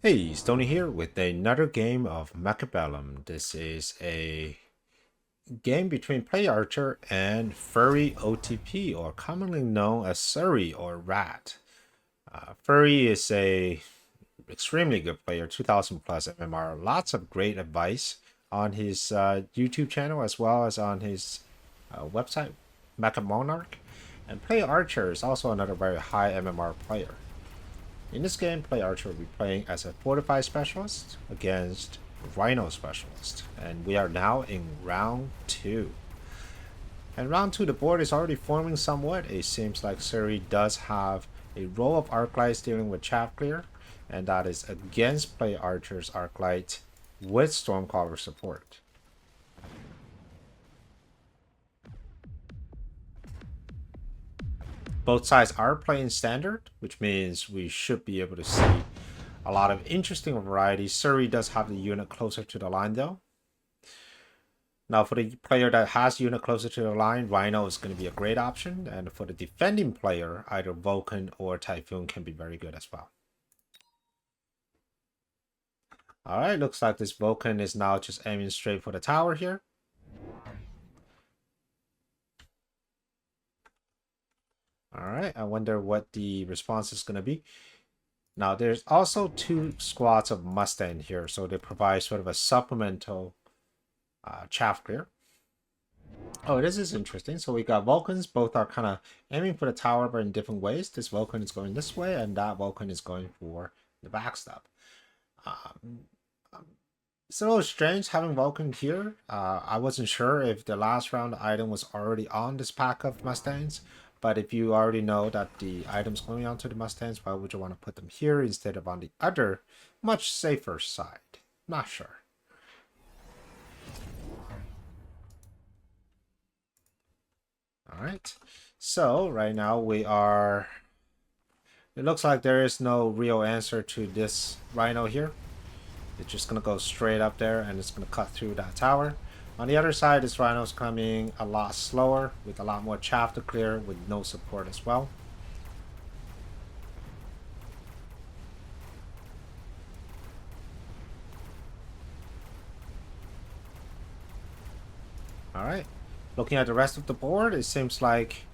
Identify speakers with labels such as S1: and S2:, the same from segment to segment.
S1: Hey, Stoney here with another game of Mechabellum. This is a game between PlayArcher and Furry OTP, or commonly known as Surrey or Rat. Furry is a extremely good player, 2000 plus MMR, lots of great advice on his YouTube channel as well as on his website, Mecha Monarch. And PlayArcher is also another very high MMR player. In this game, PlayArcher will be playing as a Fortified Specialist against Rhino Specialist. And we are now in round 2. And round 2, the board is already forming somewhat. It seems like Surrey does have a row of Arclights dealing with Chaff Clear, and that is against PlayArcher's Arclight with Stormcaller support. Both sides are playing standard, which means we should be able to see a lot of interesting varieties. Surrey does have the unit closer to the line though. Now for the player that has unit closer to the line, Rhino is going to be a great option. And for the defending player, either Vulcan or Typhoon can be very good as well. Alright, looks like this Vulcan is now just aiming straight for the tower here. Alright, I wonder what the response is going to be. Now, there's also 2 squads of Mustang here, so they provide sort of a supplemental chaff clear. Oh, this is interesting. So we got Vulcans. Both are kind of aiming for the tower, but in different ways. This Vulcan is going this way, and that Vulcan is going for the backstop. It's a little strange having Vulcan here. I wasn't sure if the last round item was already on this pack of Mustangs. But if you already know that the item's going onto the Mustangs, why would you want to put them here instead of on the other, much safer side? Not sure. Alright, so right now we are... It looks like there is no real answer to this Rhino here. It's just going to go straight up there and it's going to cut through that tower. On the other side, this Rhino's coming a lot slower with a lot more chaff to clear with no support as well. Alright, looking at the rest of the board, it seems like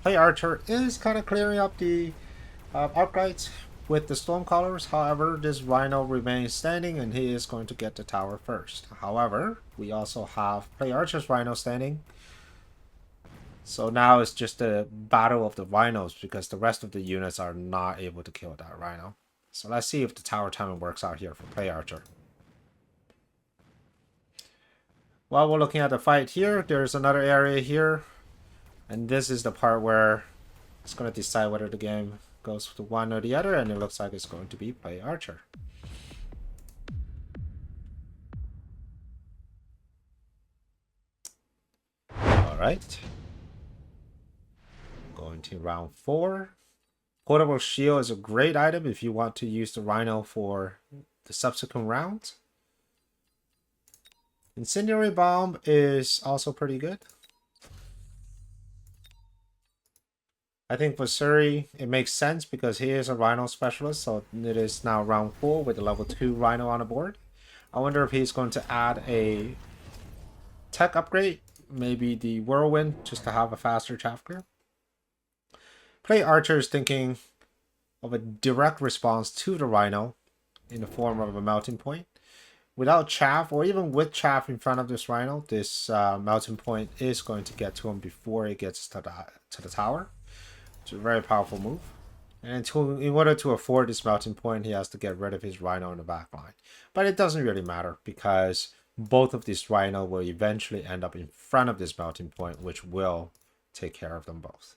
S1: PlayArcher is kind of clearing up the Arclight with the Stormcallers. However, this Rhino remains standing and he is going to get the tower first. However, we also have PlayArcher's Rhino standing. So now it's just a battle of the Rhinos because the rest of the units are not able to kill that Rhino. So let's see if the tower timing works out here for PlayArcher. While we're looking at the fight here, there's another area here. And this is the part where it's going to decide whether the game goes to one or the other, and it looks like it's going to be PlayArcher. Alright. Going to round 4. Portable Shield is a great item if you want to use the Rhino for the subsequent rounds. Incendiary Bomb is also pretty good. I think for Surrey, it makes sense because he is a Rhino specialist, so it is now round 4 with the level 2 Rhino on the board. I wonder if he's going to add a tech upgrade, maybe the Whirlwind, just to have a faster chaff clear. PlayArcher is thinking of a direct response to the Rhino in the form of a melting point. Without chaff, or even with chaff in front of this Rhino, this melting point is going to get to him before it gets to the tower. It's a very powerful move. And in order to afford this melting point, he has to get rid of his Rhino in the back line. But it doesn't really matter because both of these Rhino will eventually end up in front of this melting point, which will take care of them both.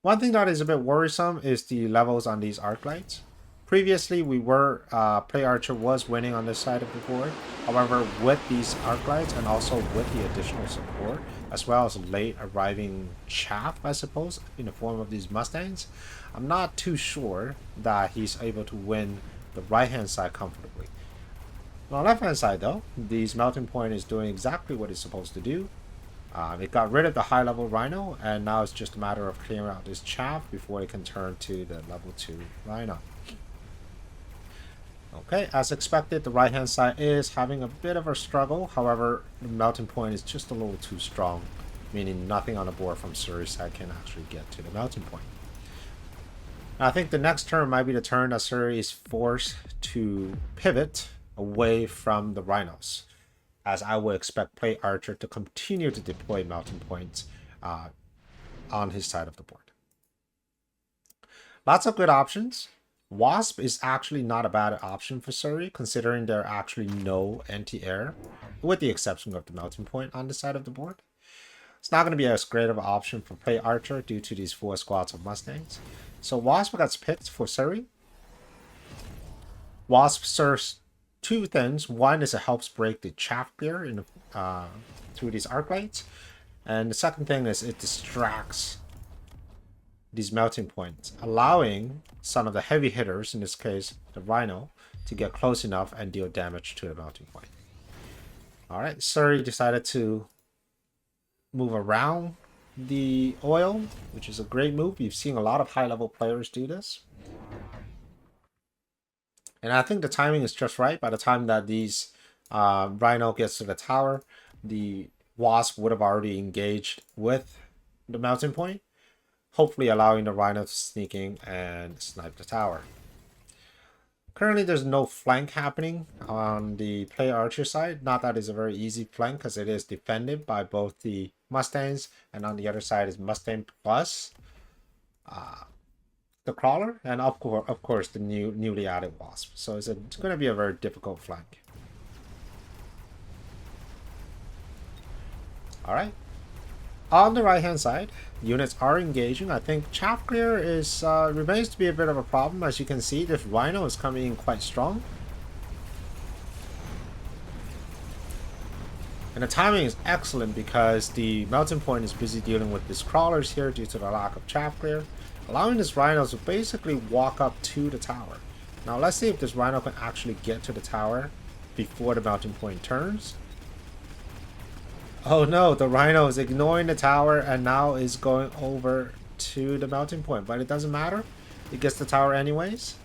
S1: One thing that is a bit worrisome is the levels on these Arclights. Previously, PlayArcher was winning on this side of the board. However, with these Arclights and also with the additional support, as well as late arriving chaff, I suppose, in the form of these Mustangs, I'm not too sure that he's able to win the right-hand side comfortably. On the left-hand side, though, this melting point is doing exactly what it's supposed to do. It got rid of the high-level Rhino, and now it's just a matter of clearing out this chaff before it can turn to the level 2 Rhino. Okay, as expected, the right-hand side is having a bit of a struggle. However, the melting point is just a little too strong, meaning nothing on the board from Surrey's side can actually get to the melting point. I think the next turn might be the turn that Surrey is forced to pivot away from the rhinos, as I would expect PlayArcher to continue to deploy melting points on his side of the board. Lots of good options. Wasp is actually not a bad option for Surrey, considering there are actually no anti-air, with the exception of the melting point on the side of the board. It's not going to be as great of an option for PlayArcher due to these 4 squads of Mustangs. So Wasp gets picked for Surrey. Wasp serves 2 things. One is it helps break the chaff gear in through these Arclights. And the second thing is it distracts these melting points, allowing some of the heavy hitters, in this case the rhino, to get close enough and deal damage to the melting point. Alright, Surrey decided to move around the oil, which is a great move. You've seen a lot of high-level players do this. And I think the timing is just right. By the time that these rhino gets to the tower, the Wasp would have already engaged with the melting point, hopefully allowing the rhino to sneak in and snipe the tower. Currently, there's no flank happening on the PlayArcher side. Not that it's a very easy flank, because it is defended by both the Mustangs, and on the other side is Mustang plus the crawler, and of course the newly added Wasp. So it's going to be a very difficult flank. All right. On the right-hand side, units are engaging. I think chaff clear is remains to be a bit of a problem. As you can see, this rhino is coming in quite strong. And the timing is excellent because the melting point is busy dealing with these crawlers here due to the lack of chaff clear, allowing this rhino to basically walk up to the tower. Now let's see if this rhino can actually get to the tower before the melting point turns. Oh no, the rhino is ignoring the tower and now is going over to the melting point. But it doesn't matter. It gets the tower anyways.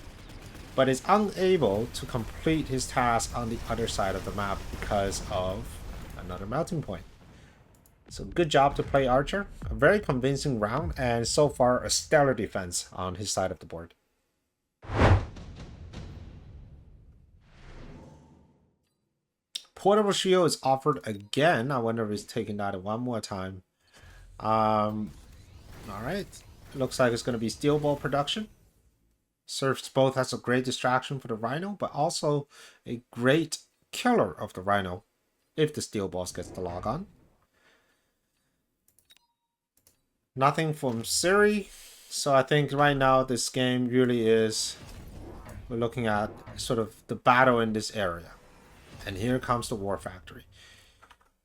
S1: But it's unable to complete his task on the other side of the map because of another melting point. So good job to PlayArcher. A very convincing round, and so far a stellar defense on his side of the board. Portable shield is offered again. I wonder if he's taking that one more time. Alright. Looks like it's going to be steel ball production. Serves both as a great distraction for the rhino, but also a great killer of the rhino if the steel balls gets the log on. Nothing from Surrey. So I think right now this game really is, we're looking at sort of the battle in this area. And here comes the War Factory.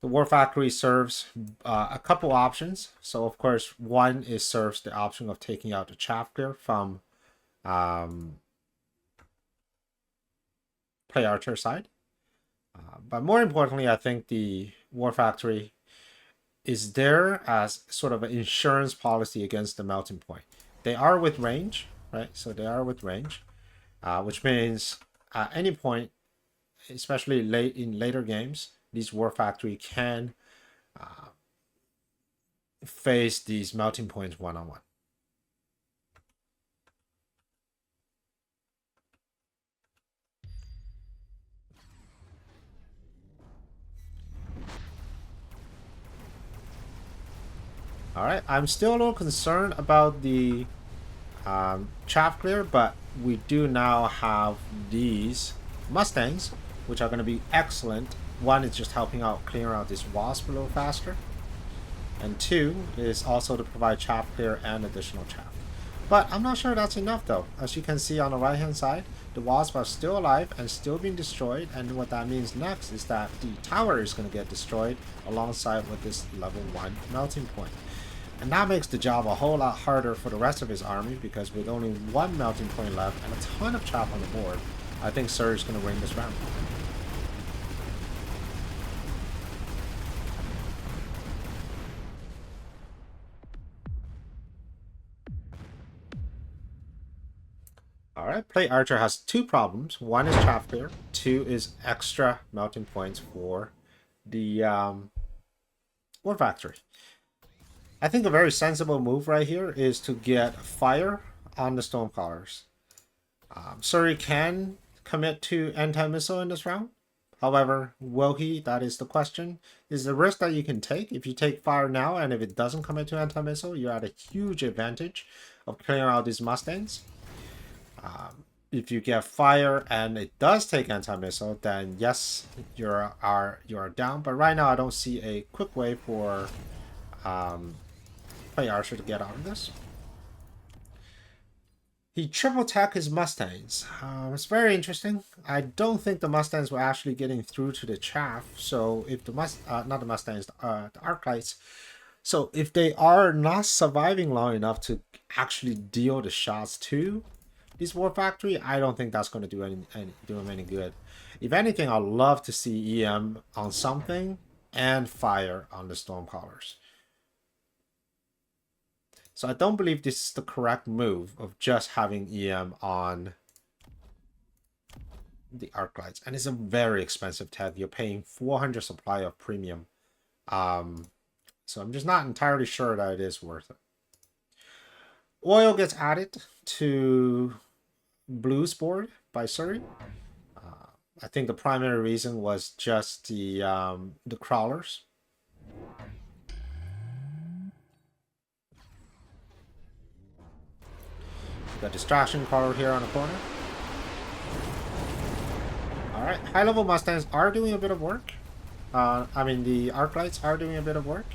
S1: The War Factory serves a couple options. So of course, one is serves the option of taking out the chaff gear from PlayArcher side. But more importantly, I think the War Factory is there as sort of an insurance policy against the melting point. They are with range, right? So they are with range, which means at any point, especially late in later games, these War Factory can face these melting points one-on-one. All right, I'm still a little concerned about the chaff clear, but we do now have these Mustangs, which are going to be excellent. One is just helping out clear out this Wasp a little faster, and two is also to provide chaff clear and additional chaff. But I'm not sure that's enough though. As you can see on the right hand side, the Wasps are still alive and still being destroyed, and what that means next is that the tower is going to get destroyed alongside with this level 1 melting point. And that makes the job a whole lot harder for the rest of his army, because with only 1 melting point left and a ton of chaff on the board, I think Surrey is going to win this round. Alright, PlayArcher has two problems. One is chaff clear, two is extra melting points for the war factory. I think a very sensible move right here is to get fire on the Stormcallers. Surrey can commit to anti-missile in this round. However, will he? That is the question. Is the risk that you can take. If you take fire now and if it doesn't commit to anti-missile, you're at a huge advantage of clearing out these Mustangs. If you get fire and it does take anti-missile, then yes, you're down. But right now, I don't see a quick way for PlayArcher to get out of this. He triple attack his Mustangs. It's very interesting. I don't think the Mustangs were actually getting through to the chaff. So if the not the Mustangs, the Arclights. So if they are not surviving long enough to actually deal the shots to this war factory, I don't think that's going to do them any good. If anything, I'd love to see EM on something and fire on the Stormcallers. So I don't believe this is the correct move of just having EM on the Arclights. And it's a very expensive tech. You're paying 400 supply of premium. So I'm just not entirely sure that it is worth it. Oil gets added to Blue's board by Surrey. I think the primary reason was just the crawlers. The distraction crawler here on the corner. Alright, high-level Mustangs are doing a bit of work. I mean, the Arclights are doing a bit of work.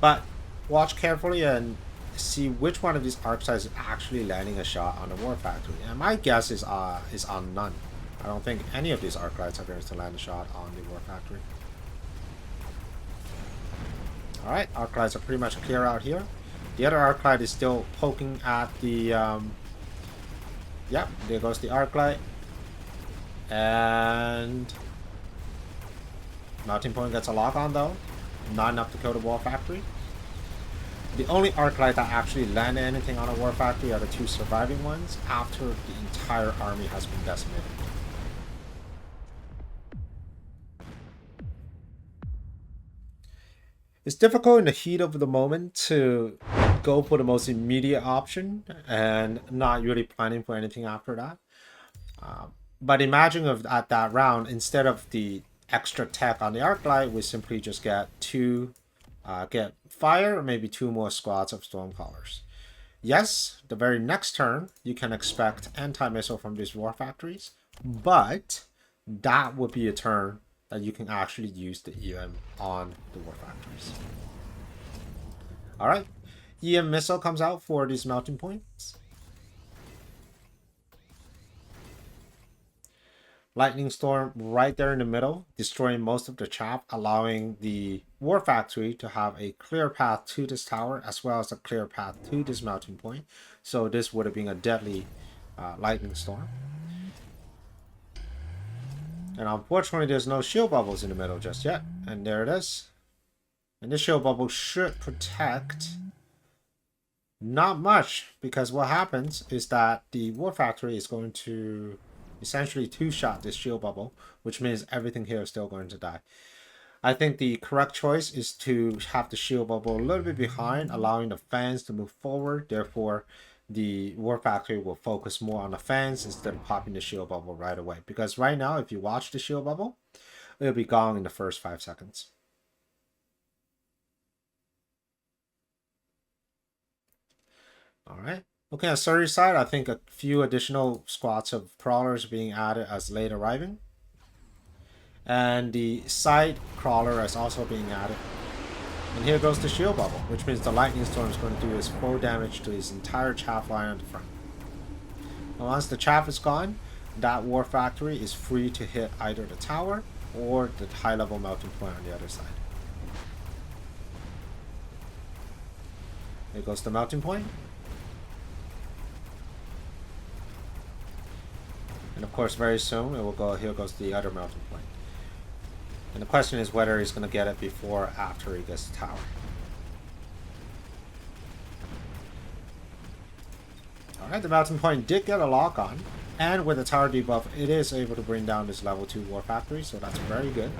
S1: But watch carefully and see which one of these Arclights is actually landing a shot on the war factory. And my guess is on none. I don't think any of these Arclights are going to land a shot on the war factory. Alright, Arclights are pretty much clear out here. The other Arclight is still poking at the... Yep, there goes the Arclight. And... Melting Point gets a lock on though. Not enough to kill the war factory. The only Arclight that actually landed anything on a war factory are the two surviving ones after the entire army has been decimated. It's difficult in the heat of the moment to go for the most immediate option and not really planning for anything after that. But imagine if at that round, instead of the extra tech on the Arclight, we simply just get get fire or maybe two more squads of Stormcallers. Yes, the very next turn, you can expect anti-missile from these war factories, but that would be a turn that you can actually use the EM on the war factories. Alright, EM missile comes out for these melting points. Lightning storm right there in the middle, destroying most of the chaff, allowing the war factory to have a clear path to this tower as well as a clear path to this melting point. So this would have been a deadly lightning storm. And unfortunately, there's no shield bubbles in the middle just yet. And there it is. And this shield bubble should protect not much, because what happens is that the war factory is going to essentially two-shot this shield bubble, which means everything here is still going to die. I think the correct choice is to have the shield bubble a little bit behind, allowing the fans to move forward. Therefore, the war factory will focus more on the fans instead of popping the shield bubble right away. Because right now, if you watch the shield bubble, it'll be gone in the first 5 seconds. Alright. Okay, on Surrey's side, I think a few additional squads of crawlers being added as late arriving. And the side crawler is also being added. And here goes the shield bubble, which means the lightning storm is going to do his full damage to his entire chaff line on the front. And once the chaff is gone, that war factory is free to hit either the tower or the high-level melting point on the other side. Here goes the melting point. And of course, very soon it will go. Here goes the other melting point. And the question is whether he's going to get it before or after he gets the tower. Alright, the Melting Point did get a lock on. And with the tower debuff, it is able to bring down this level 2 War Factory, so that's very good.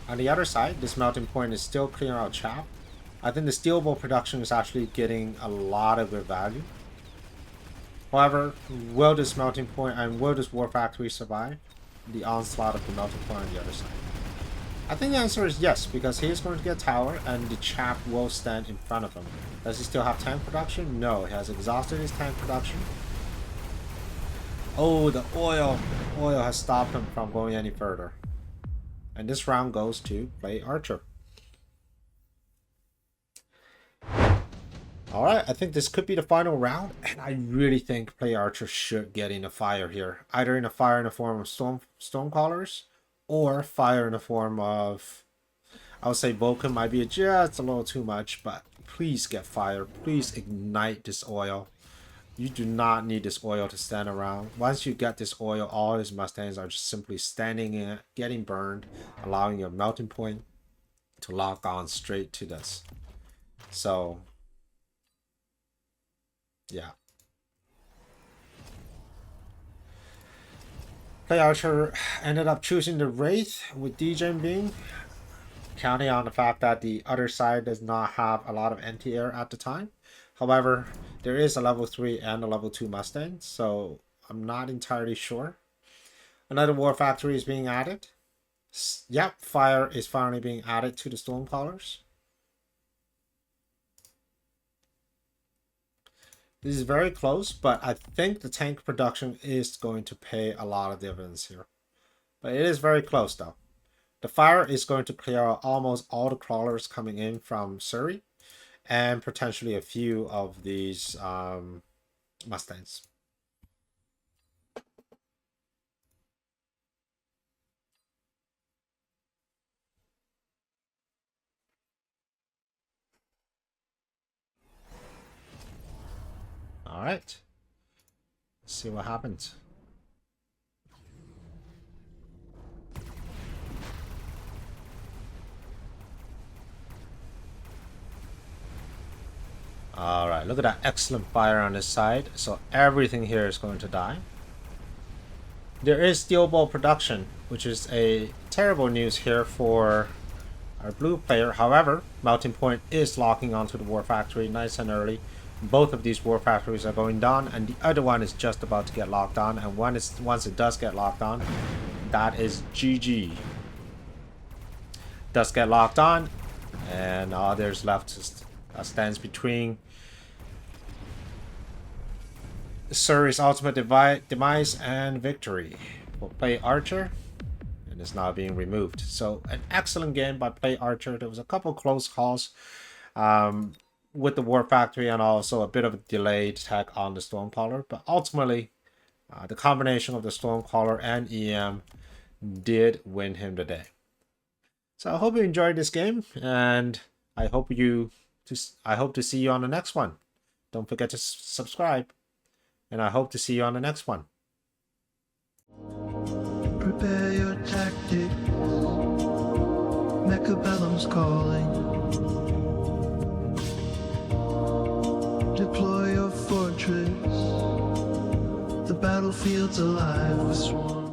S1: On the other side, this Melting Point is still clearing out chaff. I think the steel bolt production is actually getting a lot of good value. However, will this Melting Point and will this War Factory survive the onslaught of the Melting Point on the other side? I think the answer is yes, because he is going to get tower and the chaff will stand in front of him. Does he still have tank production? No, he has exhausted his tank production. Oh, the oil has stopped him from going any further. And this round goes to PlayArcher. Alright, I think this could be the final round, and I really think PlayArcher should get in a fire here. Either in a fire in the form of Stormcallers, or fire in the form of, I would say Vulcan might be just a little too much, but please get fire. Please ignite this oil. You do not need this oil to stand around. Once you get this oil, all his Mustangs are just simply standing in it, getting burned, allowing your Melting Point to lock on straight to this. So, yeah. PlayArcher ended up choosing the Wraith with DJ being, counting on the fact that the other side does not have a lot of anti-air at the time. However, there is a level 3 and a level 2 Mustang, so I'm not entirely sure. Another War Factory is being added. Yep, fire is finally being added to the Stormcallers. This is very close, but I think the tank production is going to pay a lot of dividends here. But it is very close though. The fire is going to clear out almost all the crawlers coming in from Surrey, and potentially a few of these Mustangs. All right, let's see what happens. All right, look at that excellent fire on this side. So everything here is going to die. There is steel bolt production, which is a terrible news here for our blue player. However, Melting Point is locking onto the War Factory nice and early. Both of these War Factories are going down, and the other one is just about to get locked on. And once it does get locked on, that is GG. Does get locked on, and all there's left stands between Surrey's ultimate demise and victory for PlayArcher, and is now being removed. So an excellent game by PlayArcher. There was a couple close calls with the War Factory and also a bit of a delayed attack on the Stormcaller, but ultimately the combination of the Stormcaller and EM did win him the day. So I hope you enjoyed this game, and I hope to see you on the next one. Don't forget to subscribe, and I hope to see you on the next one.
S2: Prepare your tactics. Mechabellum's calling. Deploy your fortress. The battlefield's alive with swarms.